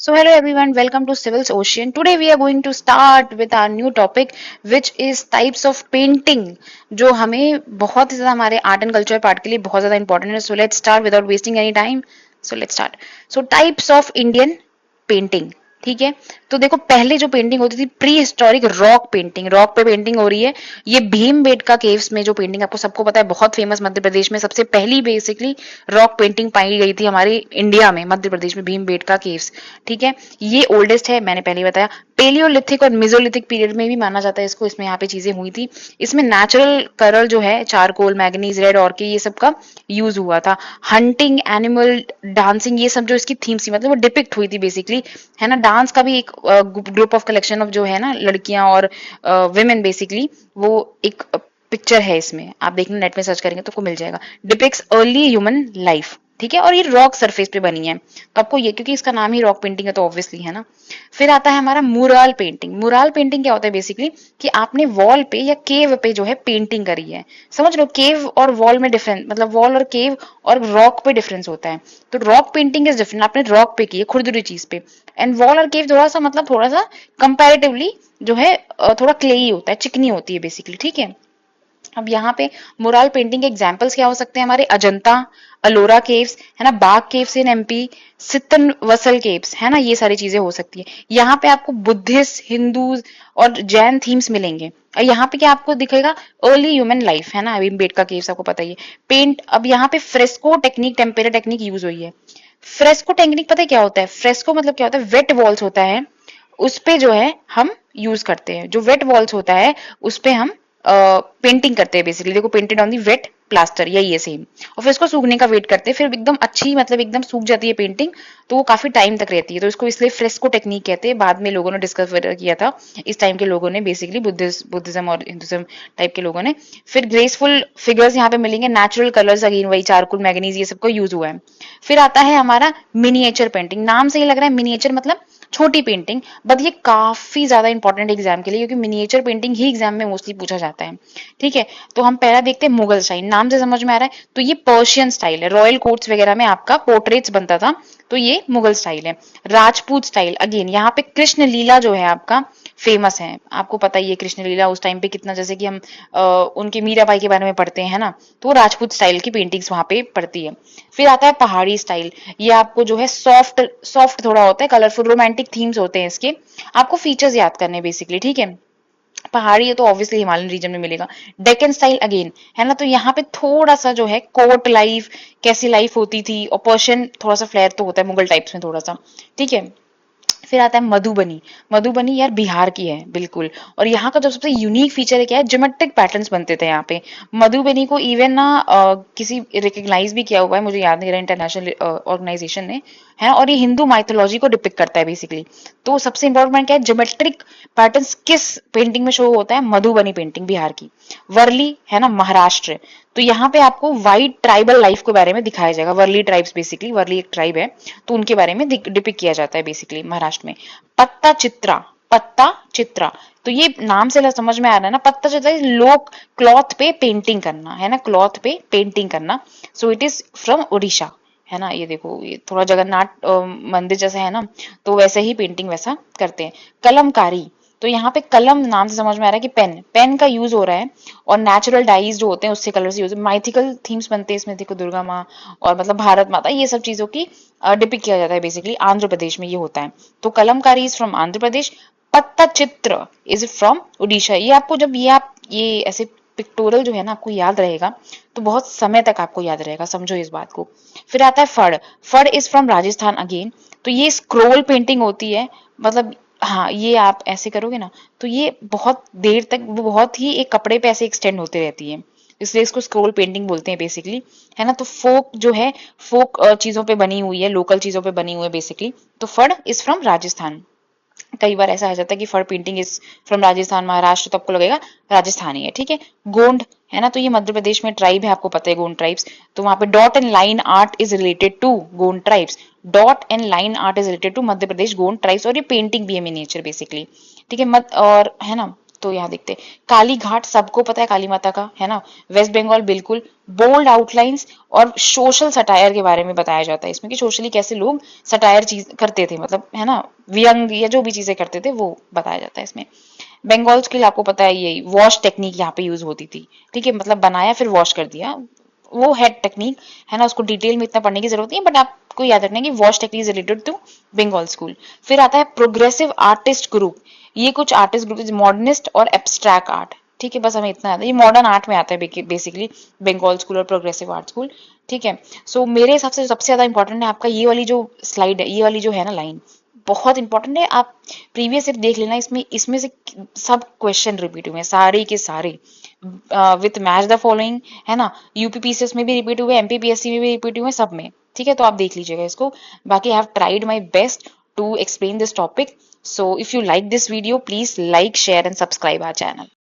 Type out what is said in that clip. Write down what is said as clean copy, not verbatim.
So hello everyone, welcome to Civil's Ocean. Today we are going to start with our new topic which is types of painting जो हमें बहुत ही ज़्यादा हमारे art and culture part के लिए बहुत ज़्यादा इंपॉर्टेंट है. So let's start without wasting any time. So let's start. So types of Indian painting. ठीक है, तो देखो पहले जो पेंटिंग होती थी pre historic rock painting, rock पे पेंटिंग हो रही है. ये भीमबेटका केव्स में जो पेंटिंग आपको सबको पता है बहुत फेमस, मध्य प्रदेश में सबसे पहली बेसिकली रॉक पेंटिंग पाई गई थी हमारे इंडिया में, मध्य प्रदेश में भीमबेटका केव्स. ठीक है, ये ओल्डेस्ट है, मैंने पहले बताया. पेलियोलिथिक और मिजोलिथिक पीरियड में भी माना जाता है इसको, इसमें यहाँ पे चीजें हुई थी. इसमें नेचुरल कलर जो है चारकोल, मैग्नीज, रेड ऑर्किड, ये सब का यूज हुआ था. हंटिंग, एनिमल, डांसिंग, ये सब जो इसकी थीम्स थी, मतलब वो डिपिक्ट हुई थी बेसिकली, है ना. डांस का भी एक ग्रुप ऑफ कलेक्शन ऑफ जो है ना लड़कियां और विमेन बेसिकली, वो एक पिक्चर है इसमें, आप देखना नेट में सर्च करेंगे तो आपको मिल जाएगा. Depicts early human life. ठीक है, और ये रॉक सरफेस पे बनी है, तो आपको ये क्योंकि इसका नाम ही रॉक पेंटिंग है तो ऑब्वियसली, है ना. फिर आता है हमारा मुराल पेंटिंग. मुराल पेंटिंग क्या होता है बेसिकली कि आपने वॉल पे या केव पे जो है पेंटिंग करी है. समझ लो, केव और वॉल में डिफरेंस, मतलब वॉल और केव और रॉक पे डिफरेंस होता है. तो रॉक पेंटिंग इज डिफरेंट, आपने रॉक पे की है, खुरदुरी चीज पे. एंड वॉल और केव थोड़ा सा, मतलब थोड़ा सा कंपैरेटिवली जो है थोड़ा क्लेई होता है, चिकनी होती है बेसिकली. ठीक है, अब यहाँ पे मुराल पेंटिंग के एग्जाम्पल्स क्या हो सकते हैं हमारे? अजंता, अलोरा केव्स, है ना, बाग केव्स इन एमपी, सितन वसल केव्स, है ना, ये सारी चीजें हो सकती है. यहाँ पे आपको बुद्धिस्ट, हिंदू और जैन थीम्स मिलेंगे. और यहाँ पे क्या आपको दिखेगा? अर्ली ह्यूमन लाइफ, है ना, भीमबेटका केव्स आपको पता ही है. पेंट, अब यहाँ पे fresco technique, temperature technique use हुई है. फ्रेस्को टेक्निक पता है क्या होता है? फ्रेस्को मतलब क्या होता है? वेट वॉल्स होता है, उस पे जो है हम यूज करते हैं. जो वेट वॉल्स होता है उस पे हम पेंटिंग करते हैं बेसिकली. देखो, painted on the wet plaster, यही है सेम. और फिर इसको सूखने का वेट करते हैं, फिर एकदम अच्छी, मतलब एकदम सूख जाती है पेंटिंग, तो वो काफी टाइम तक रहती है. तो इसको इसलिए फ्रेस्को टेक्निक कहते हैं. बाद में लोगों ने डिस्कवर किया था, इस टाइम के लोगों ने बेसिकली, बुद्धिज्म और हिंदुज्म टाइप के लोगों ने. फिर ग्रेसफुल फिगर्स यहाँ पे मिलेंगे, नेचुरल कलर्स, अगेन वही चारकोल, मैग्नीज, ये सबको यूज हुआ है. फिर आता है हमारा मिनिएचर पेंटिंग. नाम से ही लग रहा है मिनिएचर मतलब छोटी पेंटिंग, बट ये काफी ज्यादा इंपॉर्टेंट एग्जाम के लिए, क्योंकि मिनिएचर पेंटिंग ही एग्जाम में मोस्टली पूछा जाता है. ठीक है, तो हम पहला देखते हैं मुगल स्टाइल. नाम से समझ में आ रहा है, तो ये पर्शियन स्टाइल है. रॉयल कोर्ट्स वगैरह में आपका पोर्ट्रेट्स बनता था, तो ये मुगल स्टाइल है. राजपूत स्टाइल, अगेन यहाँ पे कृष्ण लीला जो है आपका फेमस है. आपको पता ही है कृष्ण लीला उस टाइम पे कितना, जैसे कि हम उनके मीराबाई के बारे में पढ़ते हैं ना, तो वो राजपूत स्टाइल की पेंटिंग्स वहां पे पड़ती है. फिर आता है पहाड़ी स्टाइल. ये आपको जो है सॉफ्ट सॉफ्ट थोड़ा होता है, कलरफुल, रोमांटिक थीम्स होते हैं इसके. आपको फीचर्स याद करने बेसिकली. ठीक है, पहाड़ी है तो ऑब्वियसली हिमालयन रीजन में मिलेगा. डेक्कन स्टाइल अगेन, है ना, तो यहाँ पे थोड़ा सा जो है कोर्ट लाइफ, कैसी लाइफ होती थी, और पर्शियन थोड़ा सा फ्लेयर तो होता है मुगल टाइप्स में थोड़ा सा. ठीक है, फिर आता है मधुबनी. मधुबनी यार बिहार की है बिल्कुल, और यहाँ का जो सबसे यूनिक फीचर है क्या है? ज्योमेट्रिक पैटर्न्स बनते थे यहाँ पे. मधुबनी को इवन ना किसी रिकग्नाइज भी किया हुआ है, मुझे याद नहीं रहा, इंटरनेशनल ऑर्गेनाइजेशन ने, है. और ये हिंदू माइथोलॉजी को डिपिक्ट करता है बेसिकली. तो सबसे इंपॉर्टेंट क्या है? ज्योमेट्रिक पैटर्न्स किस पेंटिंग में शो होता है? मधुबनी पेंटिंग बिहार की. वर्ली, है ना, महाराष्ट्र. तो यहाँ पे आपको वाइट ट्राइबल लाइफ के बारे में दिखाया जाएगा. वर्ली ट्राइब्स, बेसिकली वर्ली एक ट्राइब है, तो उनके बारे में डिपिक्ट किया जाता है बेसिकली महाराष्ट्र में. पत्ता चित्रा, पत्ता चित्रा, तो ये नाम से समझ में आ रहा है ना, पत्ता चित्रा लोग क्लॉथ पे पेंटिंग करना, है ना, क्लॉथ पे पेंटिंग करना. So it is from Orissa, है ना. ये देखो, ये थोड़ा जगन्नाथ मंदिर जैसा है ना, तो वैसे ही पेंटिंग वैसा करते हैं. कलमकारी, तो यहाँ पे कलम नाम से समझ में आ रहा है कि पेन, पेन का यूज हो रहा है. और नेचुरल डाइज जो होते हैं उससे कलर यूज, माइथिकल थीम्स बनते हैं इसमें. देखो, दुर्गा माँ और मतलब भारत माता, ये सब चीजों की डिपिक्ट किया जाता है बेसिकली. आंध्र प्रदेश में ये होता है. तो कलमकारी इज फ्रॉम आंध्र प्रदेश. पत्ता चित्र इज फ्रॉम उड़ीसा. ये आपको जब ये आप ये ऐसे पिक्टोरल जो है ना आपको याद रहेगा, तो बहुत समय तक आपको याद रहेगा, समझो इस बात को. फिर आता है फड़. फड़ इज फ्रॉम राजस्थान अगेन. तो ये स्क्रोल पेंटिंग होती है, मतलब हाँ, ये आप ऐसे करोगे ना तो ये बहुत देर तक, वो बहुत ही एक कपड़े पे ऐसे एक्सटेंड होते रहती है, इसलिए इसको स्क्रोल पेंटिंग बोलते हैं बेसिकली, है ना. तो फोक जो है, फोक चीजों पे बनी हुई है, लोकल चीजों पे बनी हुई है बेसिकली. तो फड़ इज फ्रॉम राजस्थान. कई बार ऐसा आ जाता है कि फड़ painting is from Rajasthan, Maharashtra, तो आपको लगेगा राजस्थानी है. ठीक है, गोंड, है ना, तो ये मध्य प्रदेश में ट्राइब है, आपको पता है गोंड ट्राइब्स. तो वहां पे dot and line art is related to Gond tribes. Dot and line art is related to Madhya Pradesh Gond tribes, और ये पेंटिंग भी है मिनिएचर बेसिकली. ठीक है, मत और है ना, तो यहाँ देखते हैं काली घाट, सबको पता है काली माता का, है ना। वेस्ट बंगाल बिल्कुल। बोल्ड आउटलाइंस और सोशल सटायर के बारे में बताया जाता है इसमें कि सोशली कैसे लोग सटायर चीज करते थे, मतलब है ना, व्यंग या जो भी चीजें करते थे वो बताया जाता है इसमें। बंगाल स्किल आपको पता है, यही वॉश टेक्निक यहाँ पे यूज होती थी, ठीक है, मतलब बनाया फिर वॉश कर दिया, वो है टेक्निक, है ना, उसको डिटेल में इतना पढ़ने की जरूरत नहीं है, बट आपको याद रखना है कि wash technique is related to Bengal school. फिर आता है प्रोग्रेसिव आर्टिस्ट ग्रुप, ये कुछ आर्टिस्ट ग्रुप मॉडर्निस्ट और एब्स्ट्रैक्ट आर्ट, ठीक है, बस हमें इतना आता है, ये मॉडर्न आर्ट में आता है बेसिकली बंगाल स्कूल और प्रोग्रेसिव आर्ट स्कूल, ठीक है। सो मेरे हिसाब से सबसे ज्यादा इंपॉर्टेंट है आपका ये वाली जो स्लाइड है, ये वाली जो है ना लाइन, बहुत इंपॉर्टेंट है, आप प्रीवियस ईयर देख लेना, इसमें इसमें से सब क्वेश्चन रिपीट हुए हैं सारे के सारे, विथ मैच द फॉलोइंग, है ना, यूपीपीसीएस में भी रिपीट हुए, एमपीपीएससी में भी रिपीट हुए, सब में, ठीक है, तो आप देख लीजिएगा इसको। बाकी I have tried my best to explain this topic. So if you like this video, please like, share and subscribe our channel.